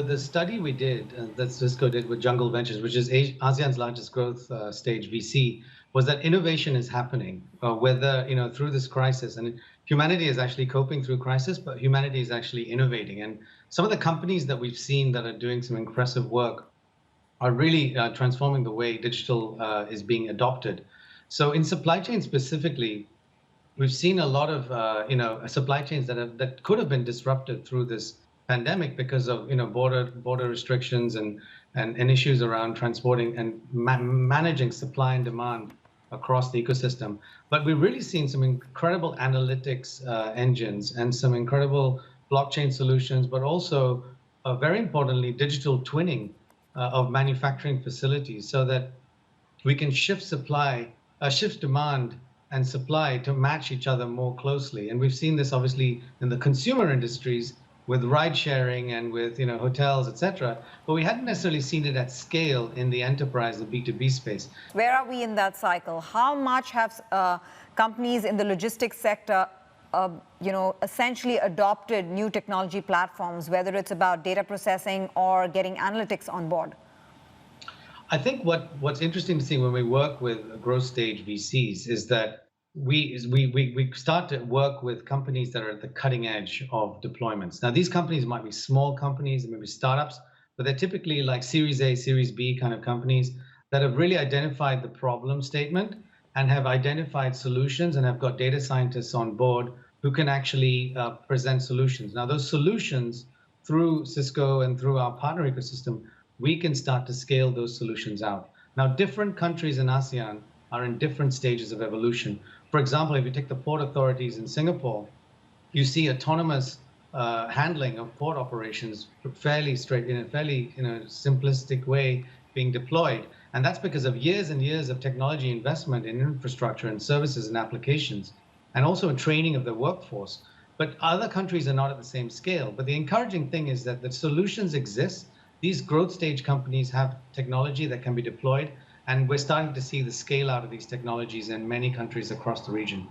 the study we did, that Cisco did with Jungle Ventures, which is ASEAN's largest growth stage VC, was that innovation is happening, whether, through this crisis. And humanity is actually coping through crisis, but humanity is actually innovating. And some of the companies that we've seen that are doing some impressive work are really transforming the way digital is being adopted. So in supply chain specifically, we've seen a lot of supply chains that could have been disrupted through this pandemic because of border restrictions and issues around transporting and managing supply and demand across the ecosystem. But we've really seen some incredible analytics engines and some incredible blockchain solutions, but also very importantly digital twinning of manufacturing facilities, so that we can shift demand and supply to match each other more closely. And we've seen this obviously in the consumer industries with ride sharing and with hotels, et cetera, but we hadn't necessarily seen it at scale in the enterprise, the B2B space. Where are we in that cycle? How much have companies in the logistics sector essentially adopted new technology platforms, whether it's about data processing or getting analytics on board? I think what's interesting to see when we work with growth stage VCs is that we start to work with companies that are at the cutting edge of deployments. Now, these companies might be small companies, maybe startups, but they're typically like Series A, Series B kind of companies that have really identified the problem statement and have identified solutions and have got data scientists on board who can actually present solutions. Now, those solutions, through Cisco and through our partner ecosystem, we can start to scale those solutions out. Now, different countries in ASEAN are in different stages of evolution. For example, if you take the port authorities in Singapore, you see autonomous handling of port operations fairly straight, in a fairly simplistic way being deployed. And that's because of years and years of technology investment in infrastructure and services and applications, and also in training of the workforce. But other countries are not at the same scale. But the encouraging thing is that the solutions exist. These growth stage companies have technology that can be deployed, and we're starting to see the scale out of these technologies in many countries across the region.